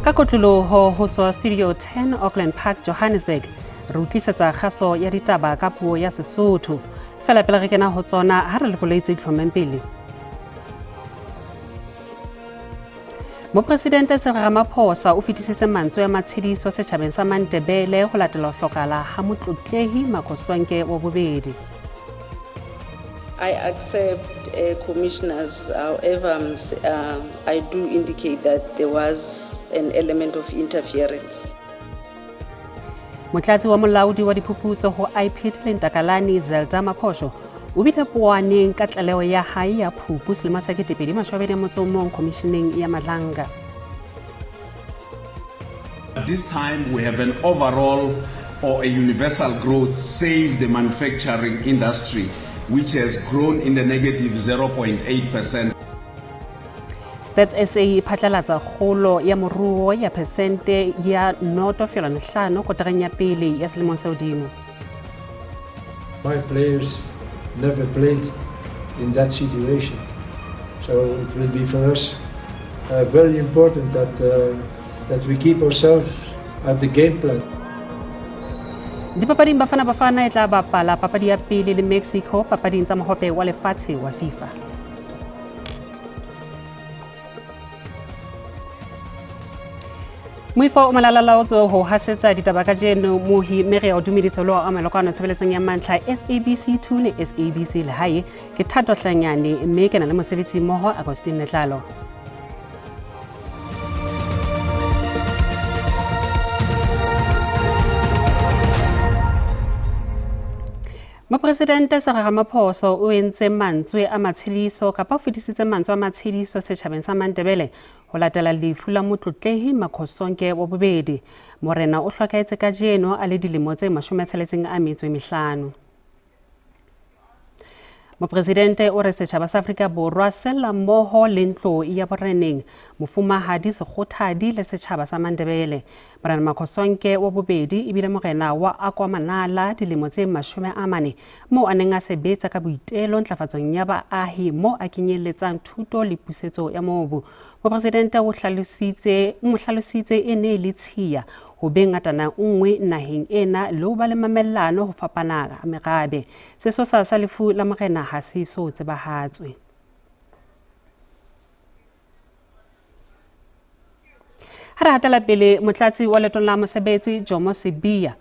Ka kotloloho ho tswa Studio 10 Auckland Park, Johannesburg, re utlisetsa kgaso ya ditaba ka puo ya Sesotho. Fela pele re kena ho tsona ha re lekoleitse itlhommeng pele. Mopresidente Cyril Ramaphosa o fetisitse mantswe a matshediso setjhabeng sa Mandebele ho latela ho hlokala ha motlotlehi Makgosonke wa bobedi. I accept commissioners, however, I do indicate that there was an element of interference. Motlatsi wa molaodi wa diphuputso ho IPT le Ntakalani Zelda Maphosho o bile poaneng ka tlaleho ya hae ya Phupu selemo sa 2021 Commissioning ya Madlanga. This time we have an overall or a universal growth save the manufacturing industry, which has grown in the negative 0.8%. Stats SA phatlalatsa kgolo ya moruo ya persente ya 0.5 kotareng ya pele ya selemong se hodimo. My players never played in that situation, so it will be for us very important that we keep ourselves at the game plan. Dipapading Bafana e tla bapala papadi ya pele le Mexico papading tsa mohope wa lefatshe wa FIFA. Moifo o malalalaotso ho hasetsa ditaba ka jeno mohi mere ya dumediso lo a melokwana tshebeletsong ya mantlha SABC 2 le SABC le hae ke Thato Hlanyane mme ke na le mosebetsi mmoho Agostine Netlalo. Mopresidente Cyril Ramaphosa o entse mantswe a matshediso kapa o fetisitse mantswe a matshediso setjhabeng sa Mandebele ho latela lefu la motlotlehi Makgosonke wa bobedi. Morena o hlokahetse ka jeno a le dilemo tse 65. Mopresidente o re setjhaba sa Afrika Borwa sela mmoho le ntlo ya boreneng mofumahadi sekgothadi le setjhaba sa Mandebele. Morena Makgosonke wa bobedi ebile morena wa Akwamanala dilemo tse 40 moo a neng a sebetsa ka boitelo ntlafatsong ya baahi moo a kenyelletsang thuto le pusetso ya mobu. Mopresidente o hlalositse e ne le tshiya ho bengatana nngwe naheng ena le ho ba le mamellano ho fapana a merabe. Sesosa sa lefu la morena ha se so tsebahatswe. Ha re hatela pele motlatsi wa letona la mosebetsi Jomo Sibiya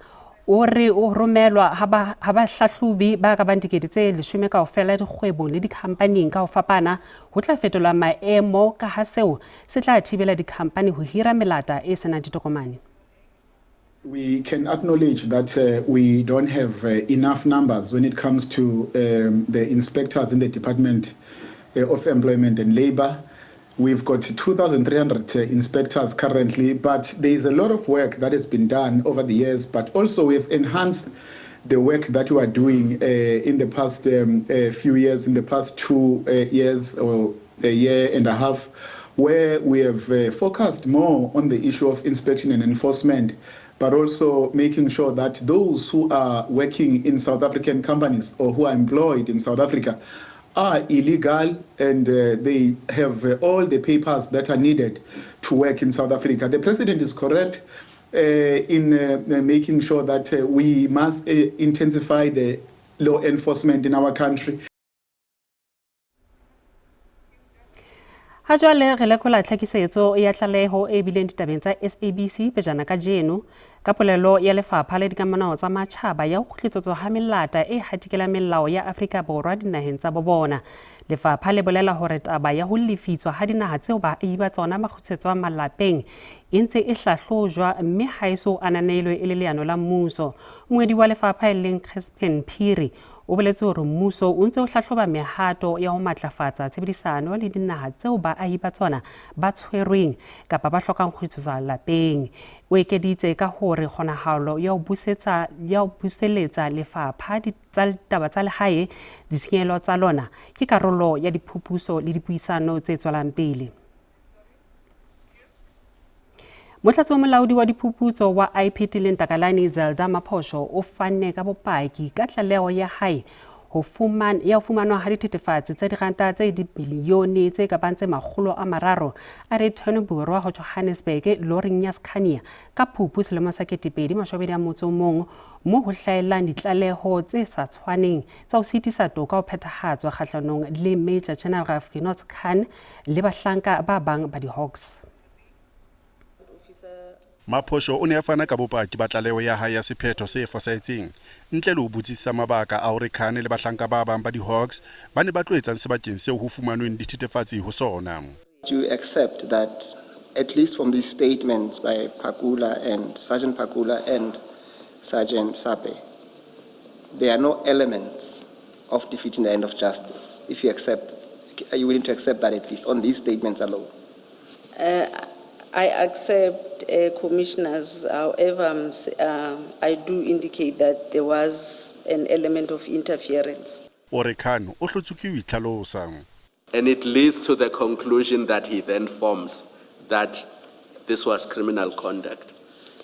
o re o romelwa ha ba hlahlobi ba ka bandikedi tse 10 kaofela dikgwebo le dikhampani ka ho fapana ho tla fetola maemo ka ha seo se tla thibela dikhampani ho hira melata e sena ditokomane. We can acknowledge that we don't have enough numbers when it comes to the inspectors in the Department of Employment and Labour. We've got 2,300 inspectors currently, but there is a lot of work that has been done over the years, but also we've enhanced the work that we are doing in the past few years, in the past 2 years or a year and a half, where we have focused more on the issue of inspection and enforcement, but also making sure that those who are working in South African companies or who are employed in South Africa are illegal and they have all the papers that are needed to work in South Africa. The President is correct in making sure that we must intensify the law enforcement in our country. Ha jwale re lekola tlhakisetso ya tlaleho e bileng ditabeng tsa SABC pejana ka jeno ka polelo ya lefapha le dikamano tsa matjhaba ya ho kgutlisetswa ha melata e hatikela melao ya Afrika Borwa dinaheng tsa bobona. Lefapha le bolela hore taba ya ho lefitswa ha dinaha tseo baahi ba tsona ba kgutlisetswa malapeng e ntse e hlahlojwa mme ha eso ananelwe e le leano la mmuso. Moedi wa lefapha e leng Crispin Phiri o boletse hore mmuso o ntse o hlahloba mehato ya ho matlafatsa tshebedisano le dinaha tseo baahi ba tsona ba tshwerweng kapa ba hlokang kgutlisetswa lapeng. O ekeditse ka hore kgonahalo ya ho buseletsa lefapha tsa taba tsa lehae ditshenyehelo tsa lona ke karolo ya diphupuso le dipuisano tse tswelang pele. Motlatsi wa molaodi wa diphuputso wa IPT le Ntakalani Zelda Maphosho o fanne ka bopaki ka tlaleho ya hae ho fumanwa ha dithethefatsi tsa diranta tse dibilione tse ka bang tse 300 a return borwa ho Johannesburg loring ya Scania ka Phupu selemo sa 2021 mo ho hlaelang ditlaleho tse sa tshwaneng tsa ho sitisa toka ho phethahatswa kgahlanong le Major General Finos Khan le bahlanka ba bang ba di-Hawks. Maphosho o ne a fana ka bopaki ba tlaleho ya hae ya sephetho se fosahetseng ntle le ho botsisa mabaka a hore Khan le bahlanka ba bang ba di-Hawks ba ne ba tloetsang sebakeng seo ho fumanweng dithethefatsi ho sona. To accept that, at least from these statements by Sergeant Pakula and Sergeant Sape, there are no elements of defeating the end of justice. If you accept, are you willing to accept that at least on these statements alone? I accept commissioners, however, I do indicate that there was an element of interference. Ore Khan o hlotsuke ho itlhalosa. And it leads to the conclusion that he then forms that this was criminal conduct.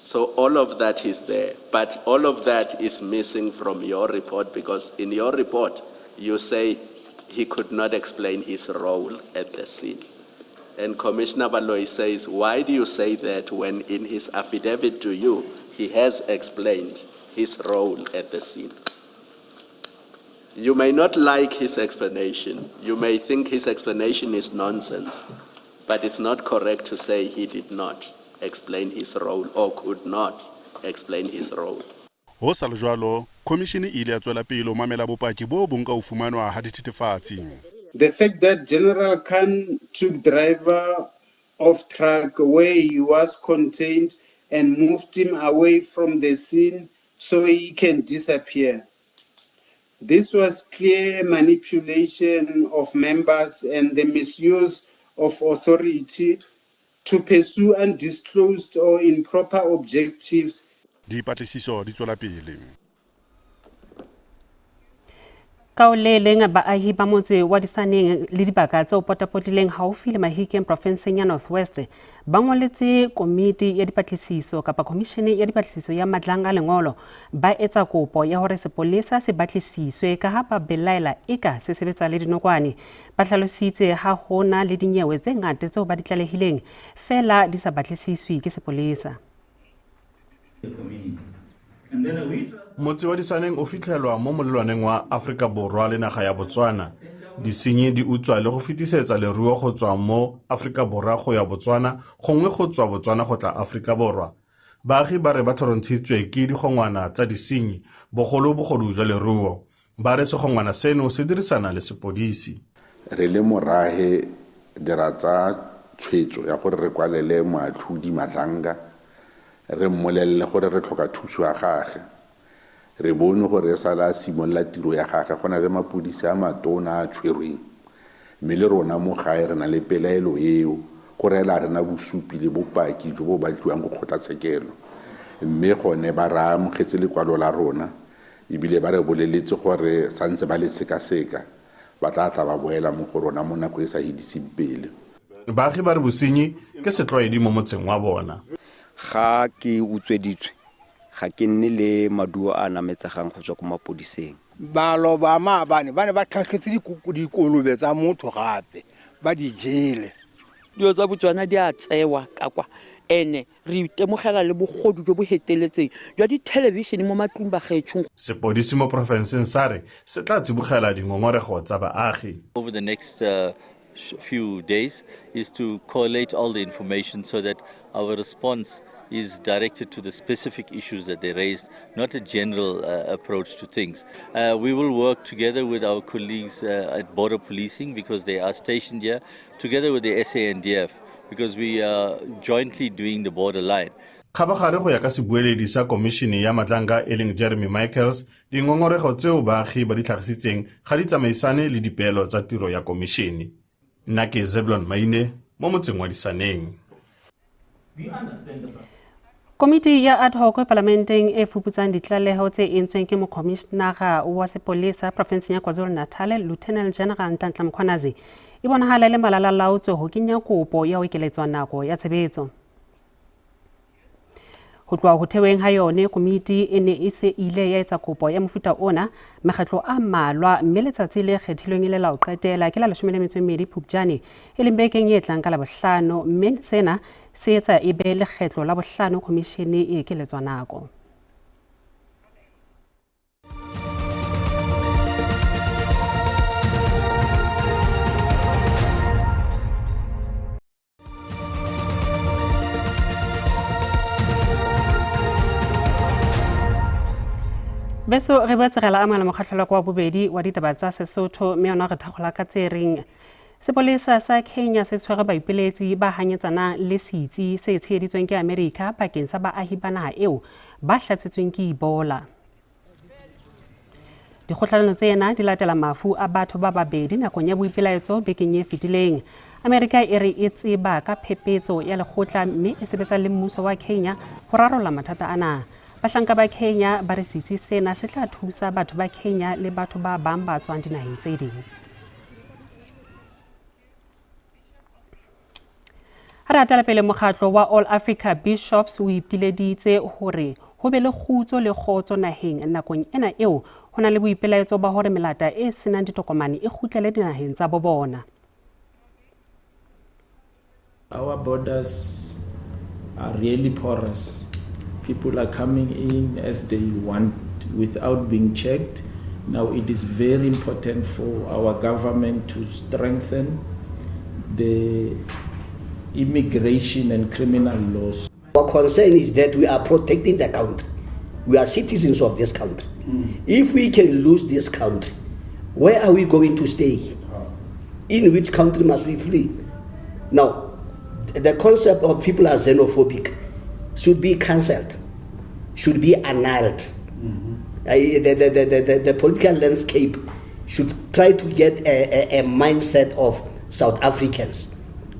So all of that is there, but all of that is missing from your report, because in your report you say he could not explain his role at the scene. And Commissioner Baloyi says, why do you say that when in his affidavit to you, he has explained his role at the scene? You may not like his explanation. You may think his explanation is nonsense, but it's not correct to say he did not explain his role or could not explain his role. Ho sa le jwalo, commission e ile ya tswela pele o mamela bopaki bo bong ka ho fumanwa ha dithethefatsi. The fact that General Khan took driver off track where he was contained and moved him away from the scene so he can disappear. This was clear manipulation of members and the misuse of authority to pursue undisclosed or improper objectives. Dipatlisiso di tswela pele. Ka o le leng baahi ba motse wa Disaneng le dibaka tse o potapotileng haufi le Mahikeng provinseng ya North West ba ngoletse komiti ya dipatlisiso kapa commission ya dipatlisiso ya Madlanga lengolo ba etsa kopo ya hore sepolesa se batlisiswe ka ha ba belaela eka se sebetsa le dinokwane ba hlalositse ha hona le dinyewe tse ngata tseo ba di tlalehileng fela di sa batlisiswe ke sepolesa. Motse wa Disaneng o fitlhelwa mo molelwaneng wa Afrika Borwa le naga ya Botswana. Disenyi di utswa le go fitisetsa leruo go tswa mo Afrika Borwa go ya Botswana, gongwe go tswa Botswana go tla Afrika Borwa. Baagi ba re ba thorontshitswe ke digongwana tsa disenyi bogolo jwa leruo. Ba re segongwana seno se dirisana le sepodisi. Re le morahe dira tsa tshwetso ya gore re kwalele moatlhodi Madlanga, re mmolelle gore re tlhoka thuso ya gagwe. Re bone gore sala simolla tiro ya gagwe gona le mapodisi a matona a tshwerweng mme le rona mo gae re na le pelaelo eo gore la rena bosupi le bopaki jo bo batliwang go kgotlatshekelo mme gone ba ra amogetse lekwalo la rona ebile ba re boleletse gore santse ba le sekaseka ba tla ba boela mo go rona mo nako e sa hediseng pele. Baagi ba re bosenyi ke setlwaedi mo motseng wa bona. Ga ke utsweditswe ga ke nne le maduo a nametsegang go tswa ko mapodiseng. Balo ba maabane ba ne ba tlhaketse dikolobe tsa motho gape ba di jele. Dio tsa Botswana di a tsewa ka kwa ene re itemogela le bogodu jo bo heteletseng jwa di television mo matlong ba gaetshong. Sepodisi mo profenseng sare se tla tsibogela dingongorego tsa baagi. Over the next few days is to collate all the information so that our response is directed to the specific issues that they raised, not a general approach to things. We will work together with our colleagues at border policing because they are stationed here, together with the SANDF because we are jointly doing the border line. Khabagare go ya ka sebueledi sa komishene ya Madlanga eleng Jeremy Michaels, dingongorego tseo baagi ba di tlhagisitseng ga di tsamaisane le dipeelo tsa tiro ya komishene. Nna ke Zebulon Maine mo motseng wa Disaneng. Komiti ya ad hoc parlamenteng e fuputsang ditlaleho tse entsweng ke mokomishenara wa sepolesa provinseng ya KwaZulu-Natal Lieutenant General Ntantla Mkhwanazi e bonahala le malalalaotswe ho kenya kopo ya ho ekeletswa nako ya tshebetso. Ho tloha ho theweng ha yone komiti e ne e se ile ya etsa kopo ya mofuta ona makgetlo a mmalwa mme letsatsi le kgethilweng e le la ho qetela ke la 12 Phupjane e leng bekeng e tlang ka Labohlano mme sena se etsa e be lekgetlo la bohlano komishene e ekeletswa nako. Beso re batlegela amala mokgahlelo kwa bobedi wa ditaba tsa Sesotho mme yona re thakgola ka tse reng sepolesa sa Kenya se tshwere baipeletsi ba hanyetsana le setsi se tsheheditsweng ke America bakeng sa baahi ba naha eo ba hlatsitsweng ke Ebola. Dikgohlano tsena di latela mafu a batho ba babedi nakong ya boipelaetso bekeng e fetileng. America e re e tseba ka phepetso ya lekgotla mme e sebetsa le mmuso wa Kenya ho rarolla mathata ana. Bahlanka ba Kenya ba re setsi sena se tla thusa batho ba Kenya le batho ba bang ba tswang dinaheng tse ding. Ha re pele mokgatlo wa All Africa Bishops o ipileditse hore ho be le kgutso le kgotso naheng nakong ena eo ho na le boipelaetso ba hore melata e senang ditokomane e kgutlele dinaheng tsa bo bona. Our borders are really porous. People are coming in as they want without being checked. Now it is very important for our government to strengthen the immigration and criminal laws. Our concern is that we are protecting the country. We are citizens of this country. If we can lose this country, where are we going to stay? In which country must we flee? Now, the concept of people are xenophobic should be cancelled, should be annulled. The political landscape should try to get a mindset of South Africans.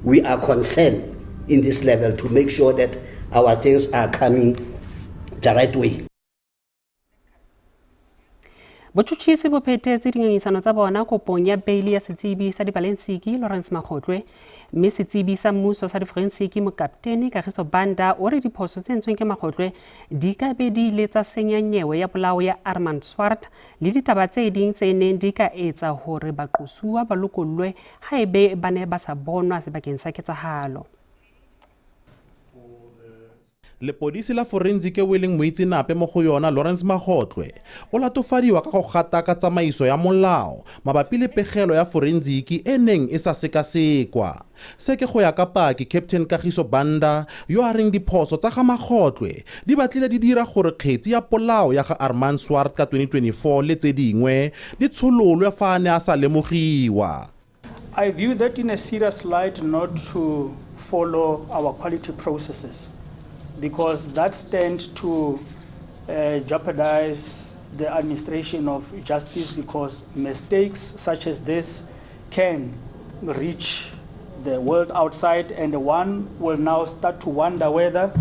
We are concerned in this level to make sure that our things are coming the right way. Botjhutjhisi bo phethetse dingangisano tsa bona kopong ya beili ya setsebi sa dibalensiki Lawrence Makgotlwe mme setsebi sa mmuso sa diforensiki mokaptene Kagiso Banda o re diphoso tse entsweng ke Makgotlwe di ka be di ile tsa senya nyewe ya polao ya Armand Swart le ditaba tse ding tse neng di ka etsa hore baqosuwa ba lokollwe haebe ba ne ba sa bonwa sebakeng sa ketsahalo. Lepodisi la forensic e leng moitsenape mo go yona Lawrence Makgotlwe o latofadiwa ka go gata ka tsamaiso ya molao mabapi le pegelo ya forensic e neng e sa sekasekwa. Se ke go ya ka paki Captain Kagiso Banda yo a reng diphoso tsa ga Makgotlwe di batlile di dira gore kgetsi ya polao ya ga Armand Swart ka 2024 le tse dingwe di tshololwe fa a ne a sa lemogiwa. I view that in a serious light not to follow our quality processes, because that stands to jeopardize the administration of justice, because mistakes such as this can reach the world outside and one will now start to wonder whether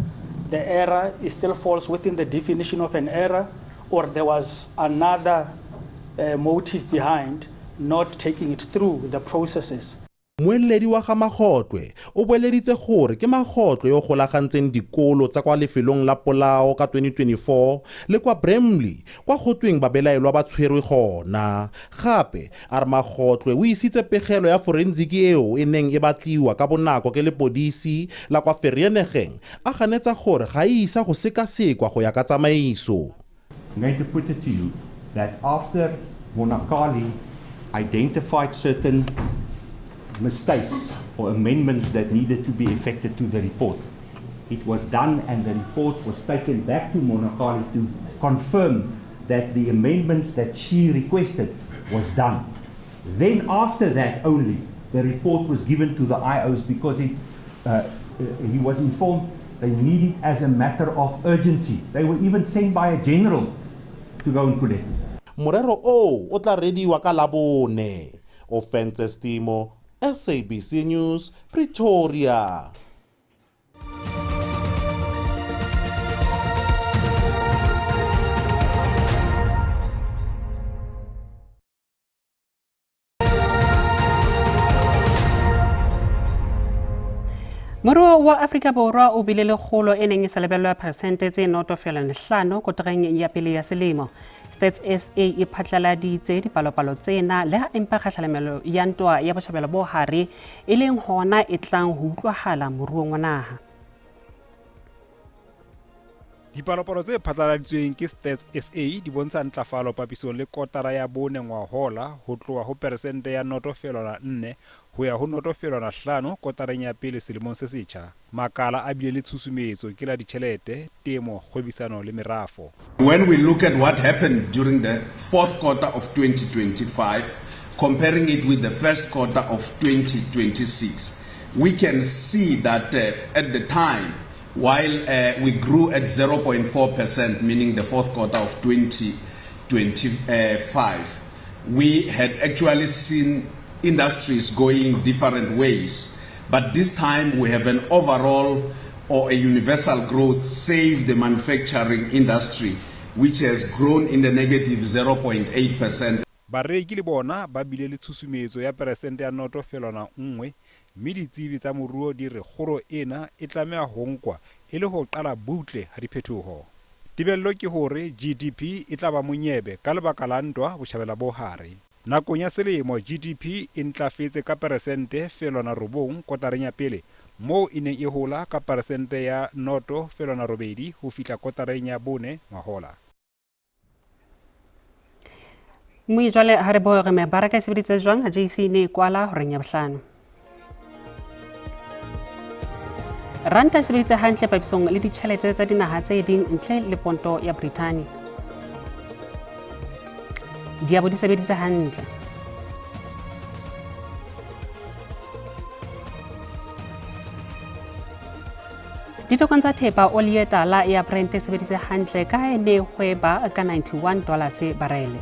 the error is still falls within the definition of an error or there was another motive behind not taking it through the processes. Moeledi wa ga Makgotlwe o boeleditse gore ke Makgotlwe yo golagantseng dikolo tsa kwa lefelong la polao ka 2024 le kwa Bramley kwa gotweng babelaelwa ba tshwerwe gona. Gape a re Makgotlwe o isitse pegelo ya forensic eo e neng e batliwa ka bonako ke lepodisi la kwa Vereeniging a ganetsa gore ga e isa go sekasekwa go ya ka tsamaiso. I'm going to put it to you that after Monakali identified certain mistakes or amendments that needed to be effected to the report, it was done and the report was taken back to Monakali to confirm that the amendments that she requested was done. Then after that only, the report was given to the IOs because he was informed they need it as a matter of urgency. They were even sent by a general to go and collect it. Morero o tla rediwa ka Labone. Offenses Timo, SABC News, Pretoria. Moruo wa Afrika Borwa o bile le kgolo e neng e sa lebellwa persente tse 0.5 kotareng ya pele ya selemo. Stats SA e phatlaladitse dipalopalo tsena le ha empa kgahlamelo ya ntwa ya botjhabela bo hare e leng hona e tlang ho utlwahala moruong wa naha. Dipalopalo tse phatlaladitsweng ke Stats SA di bontsha ntlafalo papisong le kotara ya 4 ngwahola ho tloha ho persente ya 0.4 ho ya ho 0.5 kotareng ya pele selemong se setjha. Makala a bile le tshusumetso ke la ditjhelete, temo, kgwebisano le merafo. When we look at what happened during the fourth quarter of 2025, comparing it with the first quarter of 2026, we can see that at the time, while we grew at 0.4%, meaning the fourth quarter of 2025, we had actually seen industries going different ways. But this time we have an overall or a universal growth, save the manufacturing industry, which has grown in the negative 0.8%. Bareki le bona ba bile le tshusumetso ya persente ya 0.1, mme ditsebi tsa moruo di re kgoro ena e tlamehile ho nkwa e le ho qala butle ha diphetoho. Tibello ke hore GDP e tla ba monyebe ka lebaka la ntwa botjhabela bo hare. Nakong ya selemo GDP e ntlafetse ka persente 0.9 kotareng ya pele, moo e neng e hola ka persente ya 0.8 ho fihla kotareng ya 4 ngwahola. Mui jwale ha re bo re mebaraka e sebeditse jwang ha JC ne kwala horeng ya bohlano. Ranta e sebeditse hantle papisong le ditjhelete tsa dinaha tse ding ntle le ponto ya Britane. Diabo di sebeditse hantle. Ditokong tsa thepa oli e tala ya Brent e sebeditse hantle ka ha e ne hweba ka $91 barele.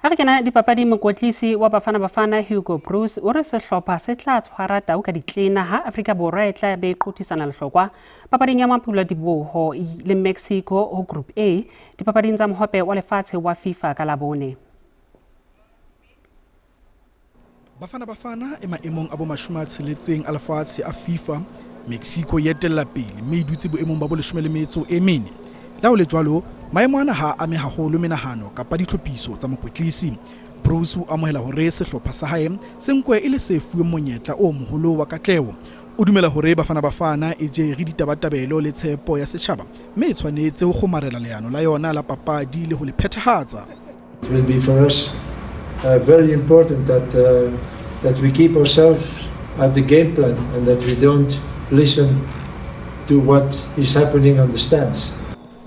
Ha re kena dipapadi, mokotlisi wa Bafana Hugo Bruce o re sehlopha se tla tshwara tau ka ditlena ha Afrika Borwa e tla be qotisana lehlokwa papading ya Mapula Diboho le Mexico ho Group A dipapading tsa mohope wa lefatshe wa FIFA ka Labone. Bafana e maemong a bo 60 a lefatshe a FIFA. Mexico e etella pele mme e dutse boemong ba bo 14. La ho le jwalo maemo ana ha ame haholo menahano kapa ditlhophiso tsa mokwetlisi. Bruce o amohela hore sehlopha sa hae se nkwe e le se fuweng monyetla o moholo wa katleho. O dumela hore Bafana e je re ditabatabelo le tshepo ya setjhaba mme e tshwanetse ho kgomarela leano la yona la papadi le ho le phethahatsa. It will be for us very important that we keep ourselves at the game plan and that we don't listen to what is happening on the stands.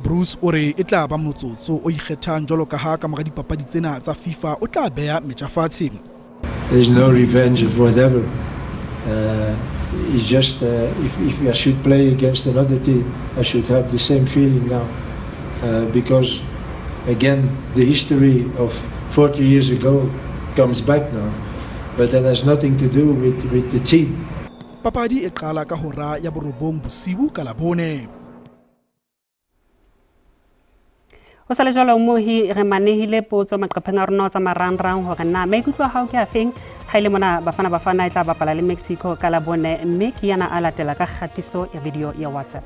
Bruce o re e tla ba motsotso o ikgethang jwalo ka ha ka mora dipapadi tsena tsa FIFA o tla beha metja fatshe. There is no revenge of whatever. It's just if I should play against another team, I should have the same feeling now. Because again, the history of 40 years ago comes back now. But that has nothing to do with the team. Papadi e qala ka hora ya borobong bosiu ka Labone. O sa le jwalo mohi re manehile potso maqepheng a rona tsa marangrang hore na maikutlo a hao ke afeng ha ile mona Bafana e tla bapala le Mexico ka Labone, mme ke yana a latela ka kgatiso ya video ya WhatsApp.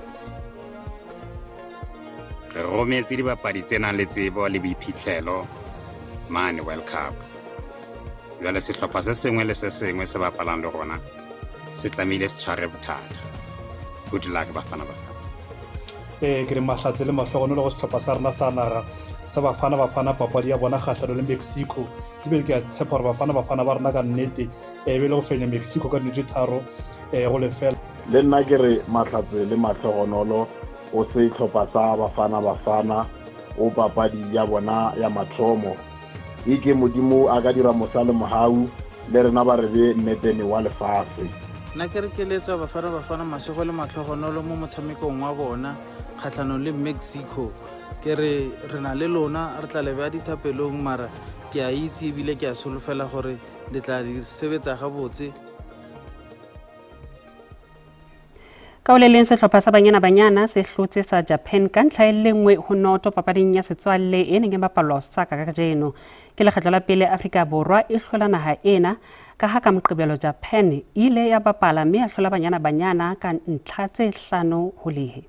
Re rometse dibapadi tse nang le tsebo le boiphihlelo mane World Cup. Jwale sehlopha se sengwe le se sengwe se bapalang le rona se tlamehile se tshware bothata. Good luck Bafana. Ke re mahlatse le mahlogonolo go sehlopha sa rena sa naga sa Bafana papadi ya bona kgahlano le Mexico. Ke be ke a tshepa hore Bafana ba rena ka nnete be le go fenya Mexico ka dinete tharo go lefela. Le nna ke re mahlatse le mahlogonolo o se sehlopha sa Bafana o papadi ya bona ya mathomo. Ke modimo a ka dira mosale mohau le rena ba re be nnetene wa lefatshe. Nna ke re keletsa Bafana masego le mahlogonolo mo motshamekong wa bona kgatlhanong le Mexico. Ke re na le lona re tla le ba dithapelong mara ke a itse ebile ke a solofela gore le tla di sebetsa ga botse. Ka o le leng sehlopha sa Banyana Banyana se hlotse sa Japan ka ntlha e le nngwe ho noto papading ya setswalle e neng e bapalwa Osaka ka kajeno. Ke lekgetlo la pele Afrika Borwa e hlola naha ena ka ha ka Moqebelo Japan ile ya bapala mme ya hlola Banyana Banyana ka ntlha tse 5 ho lehe.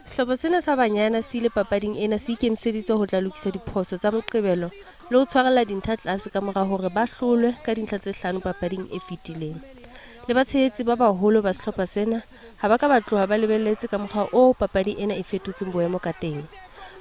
Sehlopha sena sa Banyana se ile papading ena se ikemiseditse ho tla lokisa diphoso tsa Moqebelo le ho tshwarella dintlha tlase ka mora hore ba hlolwe ka dintlha tse 5 papading e fetileng. Le batshehetsi ba baholo ba sehlopha sena ha ba ka ba tloha ba lebelletse ka mokgwa o papadi ena e fetotseng boemo ka teng.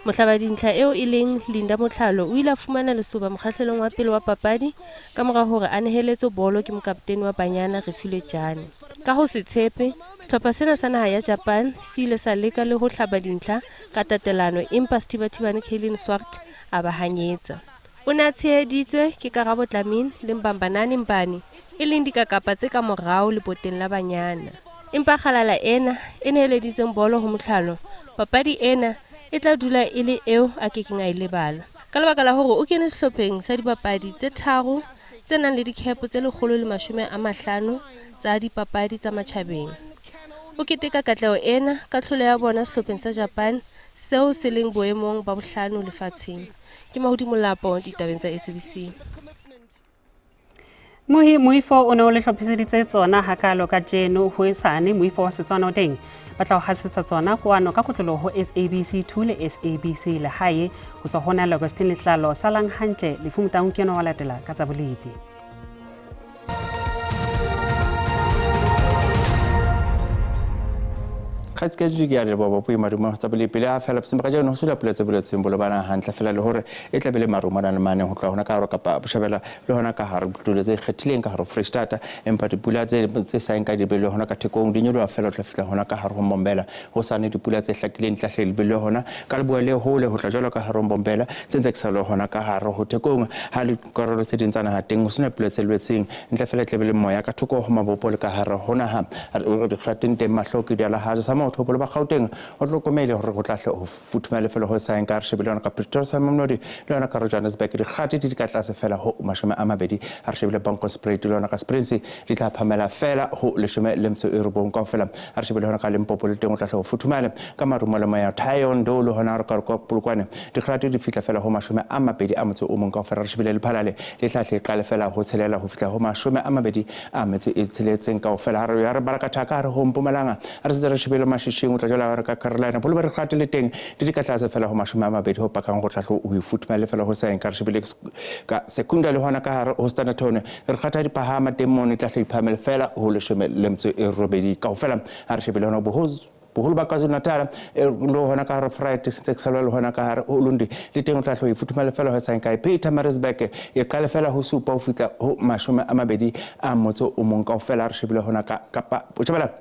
Mohlaba dintlha eo e leng Linda Motlhalo o ile a fumana lesoba mokgahlelong wa pele wa papadi ka mora hore a neheletse bolo ke mokaptene wa Banyana Refilwe Jane. Ka ho se tshepe, sehlopha sena sa naha ya Japan se ile sa leka le ho hlaba dintlha ka tatelano empa Steve Kelly Swart a ba hanyetsa. O ne a tsheheditswe ke Karabo Dlamini le Mbambanani Mbane e leng dikakapa tse ka morao leboteng la Banyana. Empa kgalala ena e neheleditseng bolo ho Motlhalo, papadi ena e tla dula e le eo a kekeng a e lebala. Ka lebaka la hore o kene sehlopheng sa dipapadi tse 3 tse nang le dikhepo tse 150 tsa dipapadi tsa matjhabeng. O keteka katleho ena ka tlholo ya bona sehlopheng sa Japan seo se leng boemong ba bohlano lefatsheng. Ke Mahudi Molapo ditabeng tsa SABC. Moifo o ne o le hlophiseditse tsona hakalo ka jeno ho esane moifo wa Setswana o teng ba tla o hasetsa tsona kwano ka kotlolo ho SABC 2 le SABC le hae ho tswa hona le Augustine Letlalo salang hantle le fumutang keno wa latela ka tsa bolepi. Khatskedi ke ya le baba po marumo tsa bolepi le a fela pse ka jeno ho se la pula tsa boletseng bolo bana hantle fela le hore e tla bele marumo na le mane ho tla hona ka hare kapa boshabela le hona ka hare botule tse kgethileng ka hare Freestata empa dipula tse sa nka di bele hona ka thekong di nyolo fela o tla fitla hona ka hare ho Mbombela ho sane dipula tse hlakileng tla hlele bele hona ka le bua le hole ho tla jalo ka hare ho Mbombela tsentse ke sa le hona ka hare ho thekong ha le korolo tse dintsana ha teng ho sena pula tse lwetseng ntle fela tle bele moya ka thoko ho mabopo le ka hare hona ha re khateng teng mahloki di ala ha sa mo thopolo ba Gauteng o tlokomele hore go tlahle ho futhumela fela ho sa enka re shebelana ka Pretoria sa Mamnodi le ona ka Johannesburg di khati di ka tlase fela ho mashome a mabedi ha re shebele banko spread le ona ka Springs di tla phamela fela ho leshome le mtso e robong ka fela ha re shebele hona ka Limpopo le teng o tlahle ho futhumela ka marumo le moya Thayon Ndolo hona re ka Polokwane di khati di fitla fela ho mashome a mabedi a mtso o mong ka fela re shebele le phalale le tlahle qale fela ho tshelela ho fitla ho mashome a mabedi a mtso e tsheletseng ka fela ha re baraka thaka re ho Mpumalanga re se re shebele mashishing tla jala ka Carolina bolo ba re kgatele teng di ka tlase fela ho mashome a mabedi ho pakang go tlahlo o ifutmela fela ho sa enka re shebele ka sekunda le hona ka hare ho Standerton re kgatha di pahama temoni tlahlo iphamela fela ho leshome le mtso e robedi ka fela ha re shebele hona boholo ba KwaZulu-Natal lo hona ka hare Friday se tseksalwa le hona ka hare o Lundi le teng o tlahlo ifutmela fela ho sa enka e Pietermaritzburg e qale fela ho supa ho fitla ho mashome a mabedi a motso o mong ka fela re shebele hona ka Kapa Botjhabela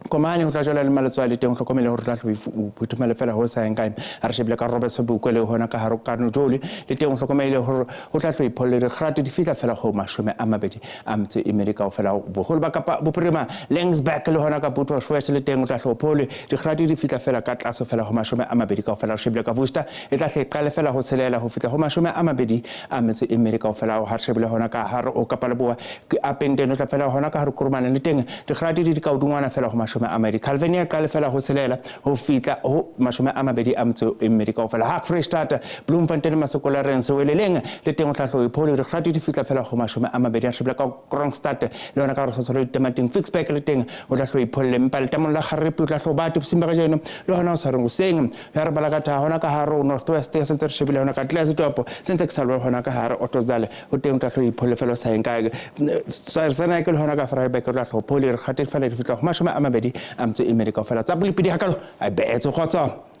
Komane ho tla jala le maletswale teng hlokomele hore tla phuthumelele fela ho sa enka ha re shebile ka Robert Sobukwe le hona ka haro ka Njoli le teng hlokomele hore ho tla ipholle re kgrate di fitla fela ho mashome a mabedi a mtse America ho fela boholo ba Kapa Bophirima Langsback le hona ka Butwa Fresh le teng o tla hlopole di kgrate di fitla fela ka tlase fela ho mashome a mabedi ka fela re shebile ka Worcester e tla qale fela ho tshelela ho fitla ho mashome a mabedi a mtse America ho fela ha re shebile hona ka haro o Kapa Leboa apendeno o tla fela hona ka haro Kurumane le teng di kgrate di ka udungwana fela ho mashome a mabedi Calvania ka le fela ho tshelela ho fitla ho mashome a mabedi a mtse America ho fela ha Freestata Bloemfontein Masokola Rens weleleng le teng o tla hlo iphole re kgrate di fitla fela ho mashome a mabedi a shebile ka Kroonstad le ona ka re sotsolo temating Fixback le teng o tla hlo ipholle mpa le tamon la Kharip o tla hlo ba tsimba ga jeno le hona o sa re go seng ya re bala ka tha hona ka haro Northwest ya sentse re shebile hona ka Tlazitopo sentse ke salwa hona ka haro Ottosdal o teng o tla hlo ipholle fela sa enka sa na ke le hona ka Vryburg o tla hlo phole re kgrate fela di fitla ho mashome a mabedi a mtse America fela tsa bolipidi hakalo a beetse khotsa